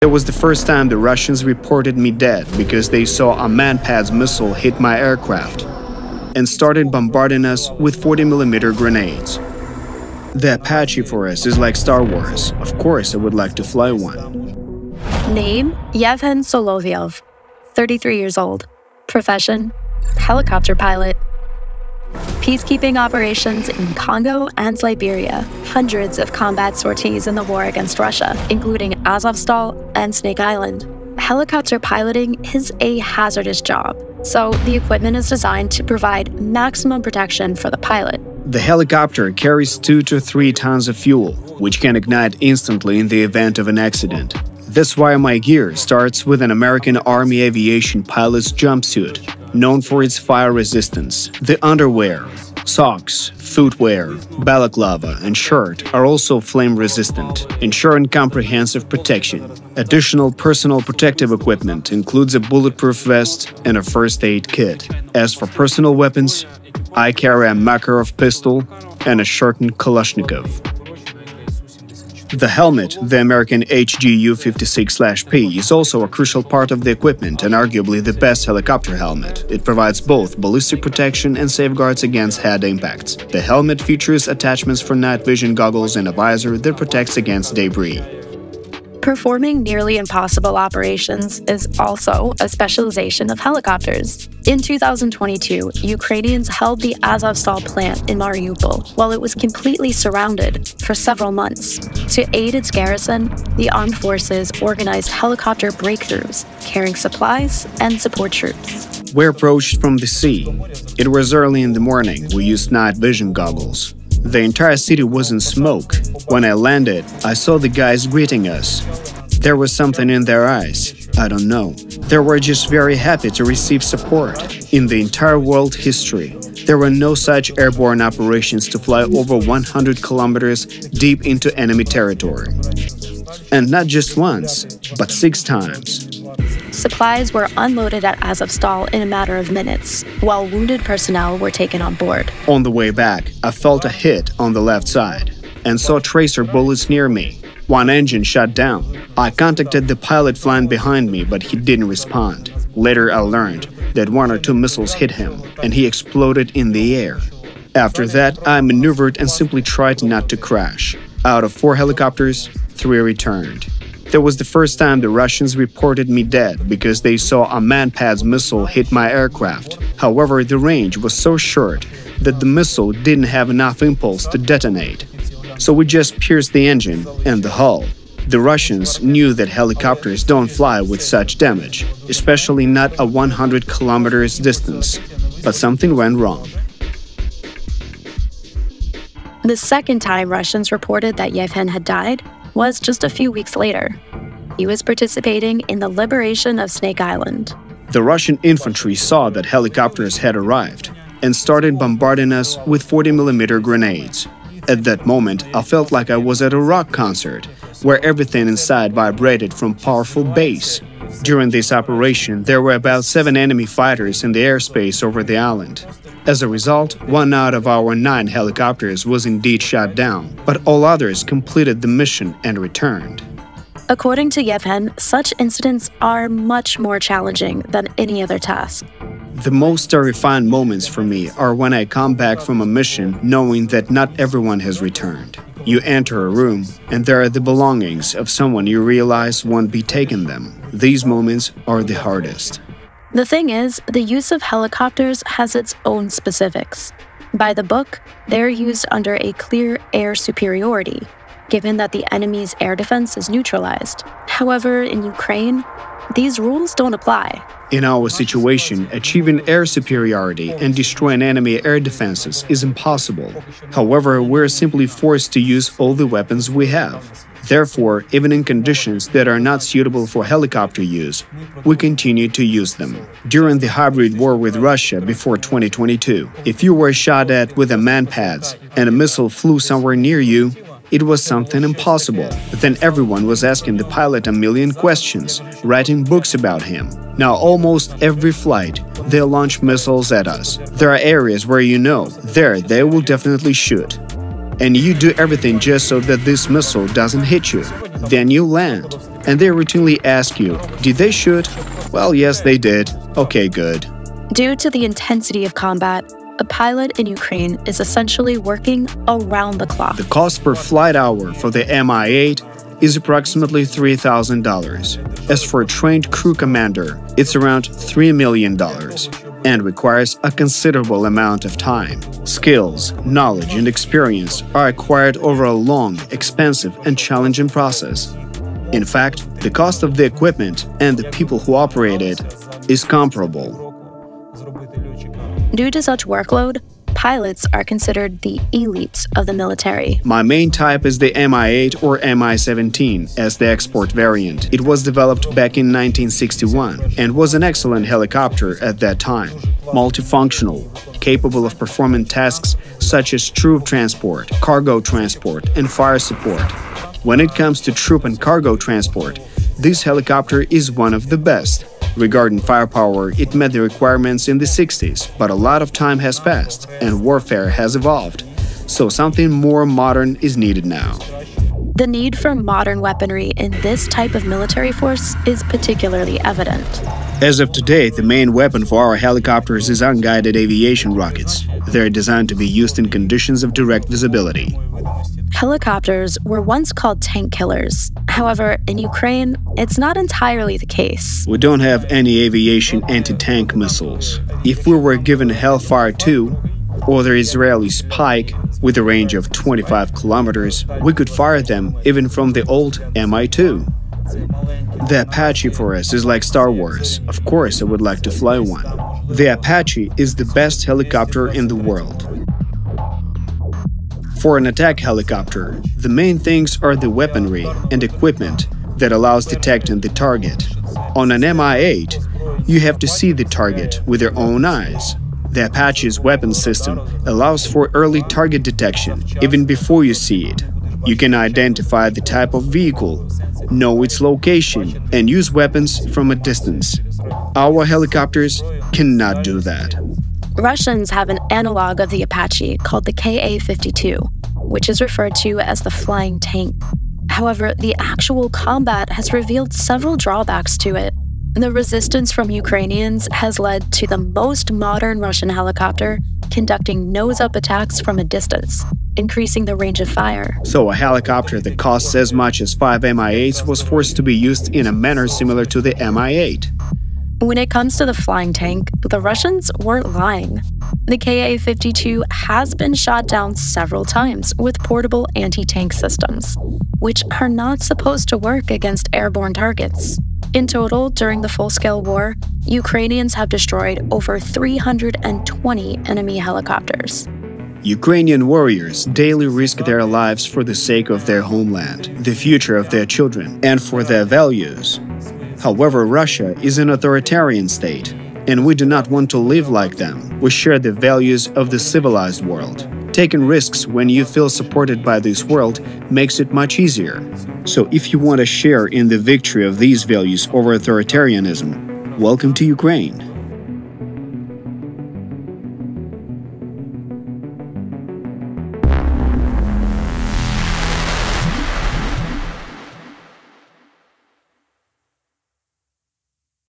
It was the first time the Russians reported me dead because they saw a man-pads missile hit my aircraft and started bombarding us with 40mm grenades. The Apache for us is like Star Wars. Of course, I would like to fly one. Name: Yevhen Solovyov, 33 years old. Profession: helicopter pilot. Peacekeeping operations in Congo and Siberia. Hundreds of combat sorties in the war against Russia, including Azovstal and Snake Island. Helicopter piloting is a hazardous job, so the equipment is designed to provide maximum protection for the pilot. The helicopter carries 2 to 3 tons of fuel, which can ignite instantly in the event of an accident. That's why my gear starts with an American Army aviation pilot's jumpsuit, known for its fire resistance. The underwear, socks, footwear, balaclava, and shirt are also flame-resistant, ensuring comprehensive protection. Additional personal protective equipment includes a bulletproof vest and a first aid kit. As for personal weapons, I carry a Makarov pistol and a shortened Kalashnikov. The helmet, the American HGU-56/P, is also a crucial part of the equipment and arguably the best helicopter helmet. It provides both ballistic protection and safeguards against head impacts. The helmet features attachments for night vision goggles and a visor that protects against debris. Performing nearly impossible operations is also a specialization of helicopters. In 2022, Ukrainians held the Azovstal plant in Mariupol while it was completely surrounded for several months. To aid its garrison, the armed forces organized helicopter breakthroughs, carrying supplies and support troops. We approached from the sea. It was early in the morning. We used night vision goggles. The entire city was in smoke. When I landed, I saw the guys greeting us. There was something in their eyes. I don't know. They were just very happy to receive support. In the entire world history, there were no such airborne operations to fly over 100 kilometers deep into enemy territory. And not just once, but 6 times. Supplies were unloaded at Azovstal in a matter of minutes, while wounded personnel were taken on board. On the way back, I felt a hit on the left side and saw tracer bullets near me. One engine shut down. I contacted the pilot flying behind me, but he didn't respond. Later, I learned that 1 or 2 missiles hit him, and he exploded in the air. After that, I maneuvered and simply tried not to crash. Out of 4 helicopters, 3 returned. That was the first time the Russians reported me dead because they saw a man-pads missile hit my aircraft. However, the range was so short that the missile didn't have enough impulse to detonate. So we just pierced the engine and the hull. The Russians knew that helicopters don't fly with such damage, especially not a 100 kilometers distance. But something went wrong. The second time Russians reported that Yevhen had died was just a few weeks later. He was participating in the liberation of Snake Island. The Russian infantry saw that helicopters had arrived and started bombarding us with 40mm grenades. At that moment, I felt like I was at a rock concert, where everything inside vibrated from powerful bass. During this operation, there were about 7 enemy fighters in the airspace over the island. As a result, 1 out of our 9 helicopters was indeed shot down, but all others completed the mission and returned. According to Yevhen, such incidents are much more challenging than any other task. The most terrifying moments for me are when I come back from a mission knowing that not everyone has returned. You enter a room, and there are the belongings of someone you realize won't be taken them. These moments are the hardest. The thing is, the use of helicopters has its own specifics. By the book, they're used under a clear air superiority, given that the enemy's air defense is neutralized. However, in Ukraine, these rules don't apply. In our situation, achieving air superiority and destroying enemy air defenses is impossible. However, we're simply forced to use all the weapons we have. Therefore, even in conditions that are not suitable for helicopter use, we continue to use them. During the hybrid war with Russia before 2022, if you were shot at with a man-pads and a missile flew somewhere near you, it was something impossible. Then everyone was asking the pilot a million questions, writing books about him. Now almost every flight, they launch missiles at us. There are areas where you know, there they will definitely shoot. And you do everything just so that this missile doesn't hit you. Then you land. And they routinely ask you, did they shoot? Well, yes, they did. Okay, good. Due to the intensity of combat, a pilot in Ukraine is essentially working around the clock. The cost per flight hour for the MI-8 is approximately $3,000. As for a trained crew commander, it's around $3 million and requires a considerable amount of time. Skills, knowledge, and experience are acquired over a long, expensive, and challenging process. In fact, the cost of the equipment and the people who operate it is comparable. Due to such workload, pilots are considered the elite of the military. My main type is the MI-8 or MI-17 as the export variant. It was developed back in 1961 and was an excellent helicopter at that time. Multifunctional, capable of performing tasks such as troop transport, cargo transport, and fire support. When it comes to troop and cargo transport, this helicopter is one of the best. Regarding firepower, it met the requirements in the 60s, but a lot of time has passed and warfare has evolved, so something more modern is needed now. The need for modern weaponry in this type of military force is particularly evident. As of today, the main weapon for our helicopters is unguided aviation rockets. They're designed to be used in conditions of direct visibility. Helicopters were once called tank killers. However, in Ukraine, it's not entirely the case. We don't have any aviation anti-tank missiles. If we were given Hellfire 2 or the Israeli Spike with a range of 25 kilometers, we could fire them even from the old Mi-2. The Apache for us is like Star Wars. Of course, I would like to fly one. The Apache is the best helicopter in the world. For an attack helicopter, the main things are the weaponry and equipment that allows detecting the target. On an Mi-8, you have to see the target with your own eyes. The Apache's weapon system allows for early target detection, even before you see it. You can identify the type of vehicle, know its location, and use weapons from a distance. Our helicopters cannot do that. Russians have an analog of the Apache called the Ka-52, which is referred to as the flying tank. However, the actual combat has revealed several drawbacks to it. The resistance from Ukrainians has led to the most modern Russian helicopter conducting nose-up attacks from a distance, increasing the range of fire. So a helicopter that costs as much as 5 Mi-8s was forced to be used in a manner similar to the Mi-8. When it comes to the flying tank, the Russians weren't lying. The Ka-52 has been shot down several times with portable anti-tank systems, which are not supposed to work against airborne targets. In total, during the full-scale war, Ukrainians have destroyed over 320 enemy helicopters. Ukrainian warriors daily risk their lives for the sake of their homeland, the future of their children, and for their values. However, Russia is an authoritarian state, and we do not want to live like them. We share the values of the civilized world. Taking risks when you feel supported by this world makes it much easier. So if you want to share in the victory of these values over authoritarianism, welcome to Ukraine.